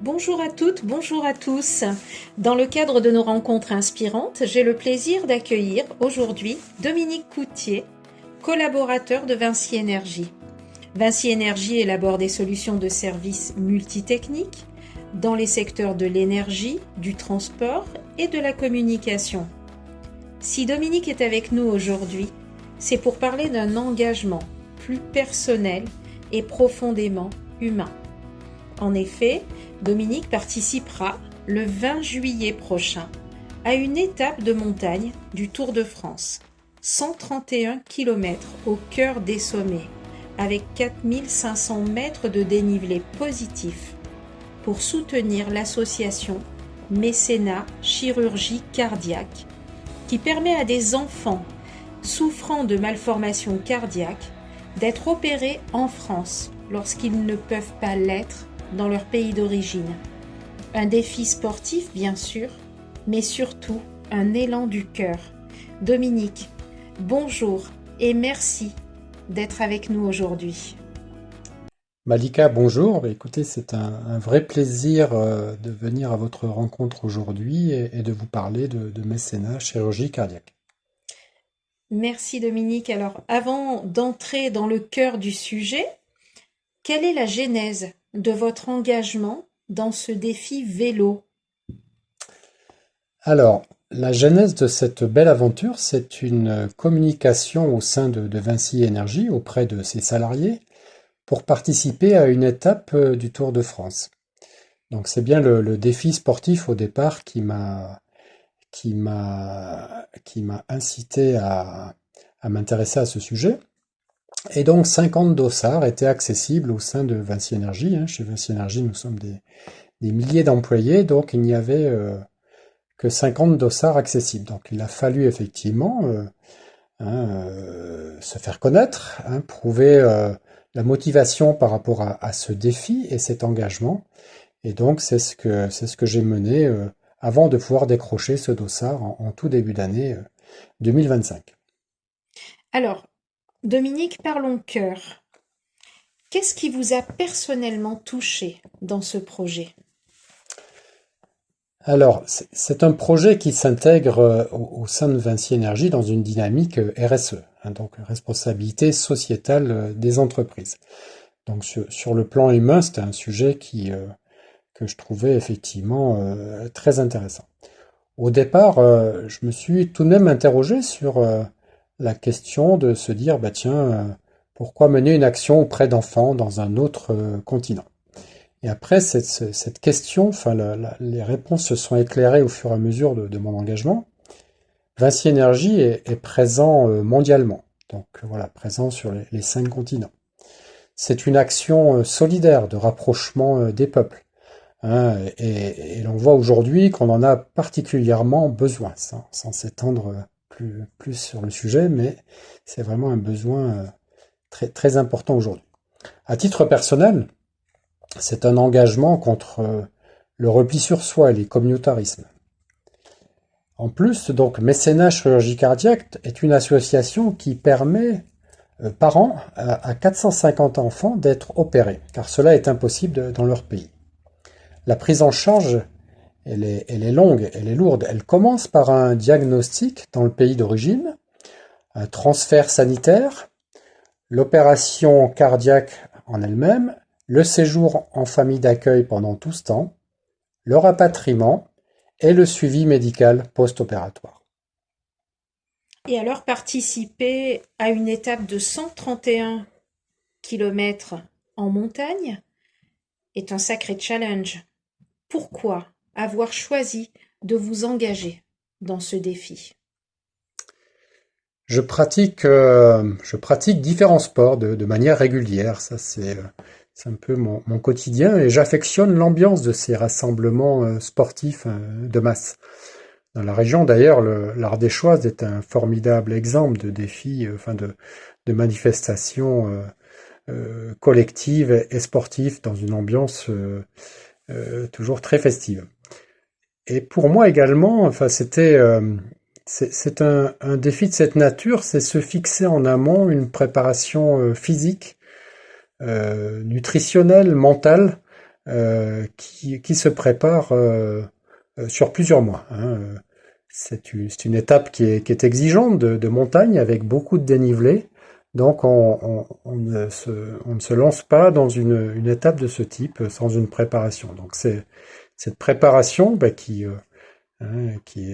Bonjour à toutes, bonjour à tous. Dans le cadre de nos rencontres inspirantes, j'ai le plaisir d'accueillir aujourd'hui Dominique Coutier, collaborateur de Vinci Énergie. Vinci Énergie élabore des solutions de services multitechniques dans les secteurs de l'énergie, du transport et de la communication. Si Dominique est avec nous aujourd'hui, c'est pour parler d'un engagement plus personnel et profondément humain. En effet, Dominique participera le 20 juillet prochain à une étape de montagne du Tour de France, 131 km au cœur des sommets, avec 4500 mètres de dénivelé positif, pour soutenir l'association Mécénat Chirurgie Cardiaque, qui permet à des enfants souffrant de malformations cardiaques d'être opérés en France lorsqu'ils ne peuvent pas l'être dans leur pays d'origine. Un défi sportif, bien sûr, mais surtout un élan du cœur. Dominique, bonjour et merci d'être avec nous aujourd'hui. Malika, bonjour. Écoutez, c'est un vrai plaisir de venir à votre rencontre aujourd'hui et de vous parler de mécénat chirurgie cardiaque. Merci Dominique. Alors, avant d'entrer dans le cœur du sujet, quelle est la genèse de votre engagement dans ce défi vélo? Alors, la genèse de cette belle aventure, c'est une communication au sein de Vinci Énergie auprès de ses salariés pour participer à une étape du Tour de France. Donc, c'est bien le défi sportif au départ qui m'a incité à m'intéresser à ce sujet. Et donc 50 dossards étaient accessibles au sein de Vinci Énergie, hein. Chez Vinci Énergie, nous sommes des milliers d'employés, donc il n'y avait que 50 dossards accessibles. Donc il a fallu effectivement se faire connaître, hein, prouver la motivation par rapport à ce défi et cet engagement. Et donc c'est ce que j'ai mené avant de pouvoir décrocher ce dossard en tout début d'année 2025. Alors, Dominique, parlons cœur. Qu'est-ce qui vous a personnellement touché dans ce projet? Alors, c'est un projet qui s'intègre au sein de Vinci Énergie dans une dynamique RSE, hein, donc responsabilité sociétale des entreprises. Donc sur le plan humain, c'était un sujet que je trouvais effectivement très intéressant. Au départ, je me suis tout de même interrogé sur la question de se dire, bah tiens, pourquoi mener une action auprès d'enfants dans un autre continent? Et après, cette question, enfin, les réponses se sont éclairées au fur et à mesure de mon engagement. Vinci Énergie est présent mondialement, donc voilà, présent sur les 5 continents. C'est une action solidaire de rapprochement des peuples, hein, et l'on voit aujourd'hui qu'on en a particulièrement besoin, sans s'étendre plus sur le sujet, mais c'est vraiment un besoin très, très important aujourd'hui. À titre personnel, c'est un engagement contre le repli sur soi et les communautarismes. En plus, donc, Mécénat Chirurgie Cardiaque est une association qui permet par an à 450 enfants d'être opérés, car cela est impossible dans leur pays. La prise en charge, elle est longue, elle est lourde. Elle commence par un diagnostic dans le pays d'origine, un transfert sanitaire, l'opération cardiaque en elle-même, le séjour en famille d'accueil pendant tout ce temps, le rapatriement et le suivi médical post-opératoire. Et alors participer à une étape de 131 km en montagne est un sacré challenge. Pourquoi avoir choisi de vous engager dans ce défi? Je pratique différents sports de manière régulière. Ça, c'est un peu mon quotidien et j'affectionne l'ambiance de ces rassemblements sportifs de masse. Dans la région, d'ailleurs, l'Ardéchoise est un formidable exemple de défi, enfin de manifestations collectives et sportives dans une ambiance toujours très festive. Et pour moi également, enfin, c'est un défi de cette nature, c'est se fixer en amont une préparation physique, nutritionnelle, mentale, qui se prépare sur plusieurs mois, hein. C'est une étape qui est exigeante de montagne avec beaucoup de dénivelé. Donc on ne se lance pas dans une étape de ce type sans une préparation. Donc c'est cette préparation qui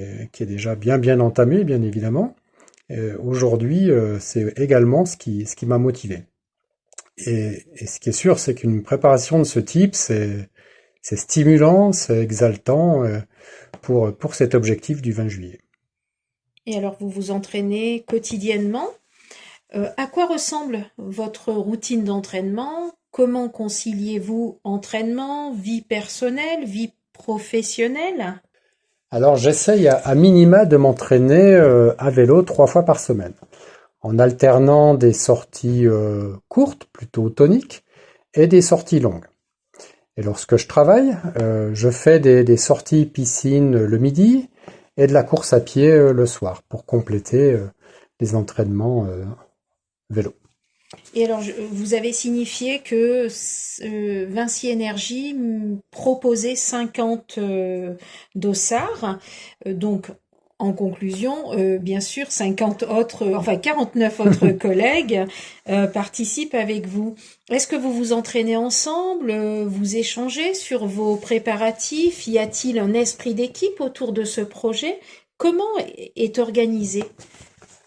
est déjà bien entamée, bien évidemment. Aujourd'hui, c'est également ce qui m'a motivé. Et ce qui est sûr, c'est qu'une préparation de ce type, c'est stimulant, c'est exaltant pour cet objectif du 20 juillet. Et alors, vous vous entraînez quotidiennement. À quoi ressemble votre routine d'entraînement? Comment conciliez-vous entraînement, vie personnelle, vie professionnelle? Alors j'essaye à minima de m'entraîner à vélo 3 fois par semaine, en alternant des sorties courtes, plutôt toniques, et des sorties longues. Et lorsque je travaille, je fais des sorties piscine le midi et de la course à pied le soir pour compléter les entraînements vélo. Et alors, vous avez signifié que Vinci Énergie proposait 50 dossards. Donc, en conclusion, bien sûr, 50 autres, enfin 49 autres collègues participent avec vous. Est-ce que vous vous entraînez ensemble? Vous échangez sur vos préparatifs? Y a-t-il un esprit d'équipe autour de ce projet? Comment est organisé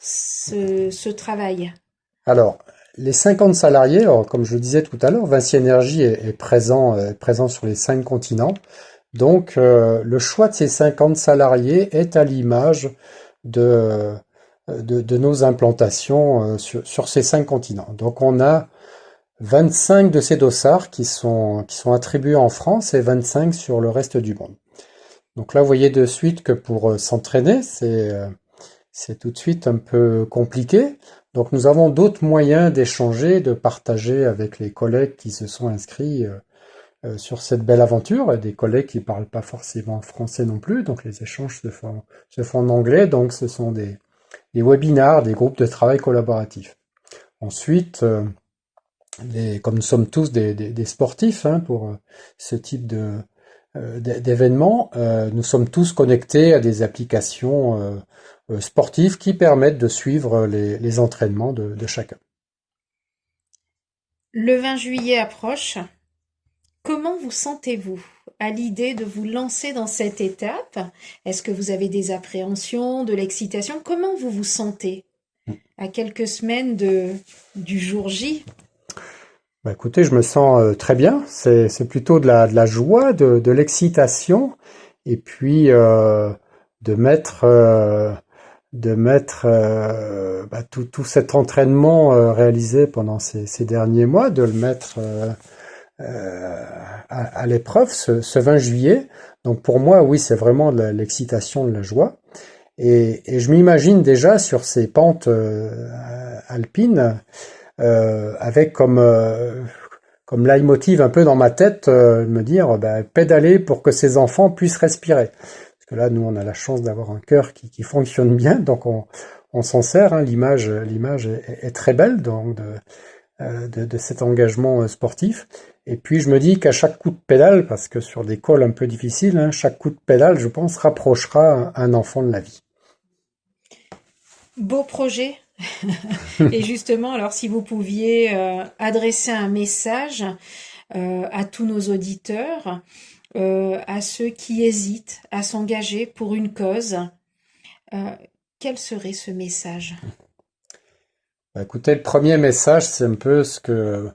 ce travail? Alors, les 50 salariés, alors, comme je le disais tout à l'heure, Vinci Énergie est présent sur les 5 continents. Donc, le choix de ces 50 salariés est à l'image de nos implantations sur ces 5 continents. Donc, on a 25 de ces dossards qui sont attribués en France et 25 sur le reste du monde. Donc là, vous voyez de suite que pour s'entraîner, c'est tout de suite un peu compliqué. Donc nous avons d'autres moyens d'échanger, de partager avec les collègues qui se sont inscrits sur cette belle aventure, des collègues qui parlent pas forcément français non plus, donc les échanges se font en anglais, donc ce sont des webinars, des groupes de travail collaboratifs. Ensuite, comme nous sommes tous des sportifs hein, pour ce type d'événements, nous sommes tous connectés à des applications sportives qui permettent de suivre les entraînements de chacun. Le 20 juillet approche. Comment vous sentez-vous à l'idée de vous lancer dans cette étape? Est-ce que vous avez des appréhensions, de l'excitation? Comment vous vous sentez à quelques semaines du jour J? Bah écoutez, je me sens très bien. C'est plutôt de la joie, de l'excitation, et puis de mettre tout cet entraînement réalisé pendant ces derniers mois, de le mettre à l'épreuve ce 20 juillet. Donc pour moi, oui, c'est vraiment de l'excitation, de la joie. Et je m'imagine déjà sur ces pentes alpines avec comme leitmotiv un peu dans ma tête de me dire pédaler pour que ces enfants puissent respirer. Parce que là, nous, on a la chance d'avoir un cœur qui fonctionne bien, donc on s'en sert. Hein, l'image est très belle donc de cet engagement sportif. Et puis je me dis qu'à chaque coup de pédale, parce que sur des cols un peu difficiles, hein, chaque coup de pédale, je pense, rapprochera un enfant de la vie. Beau projet. Et justement, alors si vous pouviez adresser un message à tous nos auditeurs, à ceux qui hésitent à s'engager pour une cause, quel serait ce message? Écoutez, le premier message, c'est un peu ce que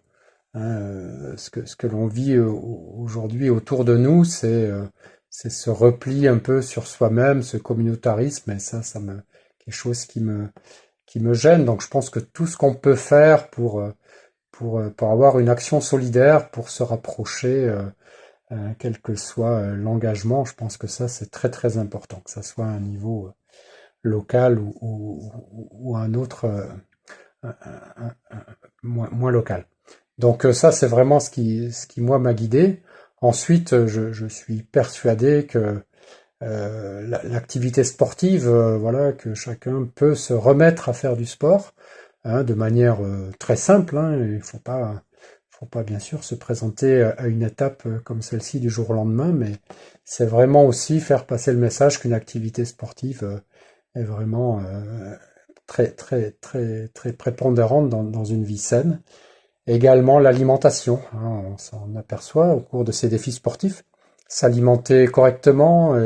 l'on vit aujourd'hui autour de nous, c'est ce repli un peu sur soi-même, ce communautarisme, et ça quelque chose qui me gêne. Donc je pense que tout ce qu'on peut faire pour avoir une action solidaire, pour se rapprocher, quel que soit l'engagement, je pense que ça c'est très très important, que ça soit à un niveau local ou un autre moins local. Donc ça c'est vraiment ce qui moi m'a guidé. Ensuite, je suis persuadé que l'activité sportive, voilà, que chacun peut se remettre à faire du sport, hein, de manière très simple. Hein, il faut faut pas bien sûr se présenter à une étape comme celle-ci du jour au lendemain, mais c'est vraiment aussi faire passer le message qu'une activité sportive est vraiment très très très très prépondérante dans une vie saine. Également l'alimentation, hein, on s'en aperçoit au cours de ces défis sportifs. S'alimenter correctement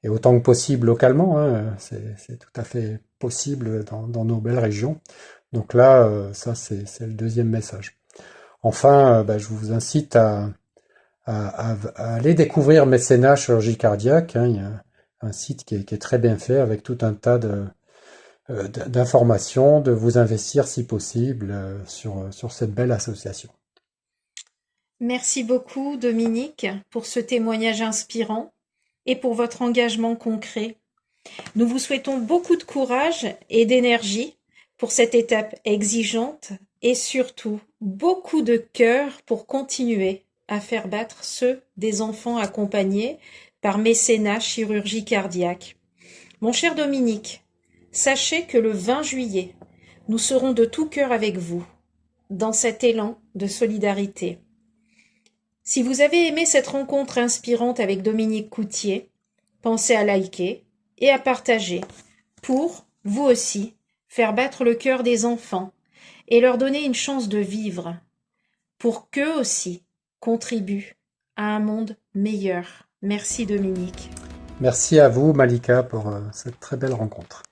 et autant que possible localement, hein, c'est tout à fait possible dans nos belles régions. Donc là, ça c'est le deuxième message. Enfin, je vous incite à aller découvrir Mécénat Chirurgie Cardiaque, hein. Il y a un site qui est très bien fait avec tout un tas d'informations, de vous investir si possible sur cette belle association. Merci beaucoup, Dominique, pour ce témoignage inspirant et pour votre engagement concret. Nous vous souhaitons beaucoup de courage et d'énergie pour cette étape exigeante et surtout beaucoup de cœur pour continuer à faire battre ceux des enfants accompagnés par Mécénat Chirurgie Cardiaque. Mon cher Dominique, sachez que le 20 juillet, nous serons de tout cœur avec vous dans cet élan de solidarité. Si vous avez aimé cette rencontre inspirante avec Dominique Coutier, pensez à liker et à partager pour, vous aussi, faire battre le cœur des enfants et leur donner une chance de vivre, pour qu'eux aussi contribuent à un monde meilleur. Merci Dominique. Merci à vous, Malika, pour cette très belle rencontre.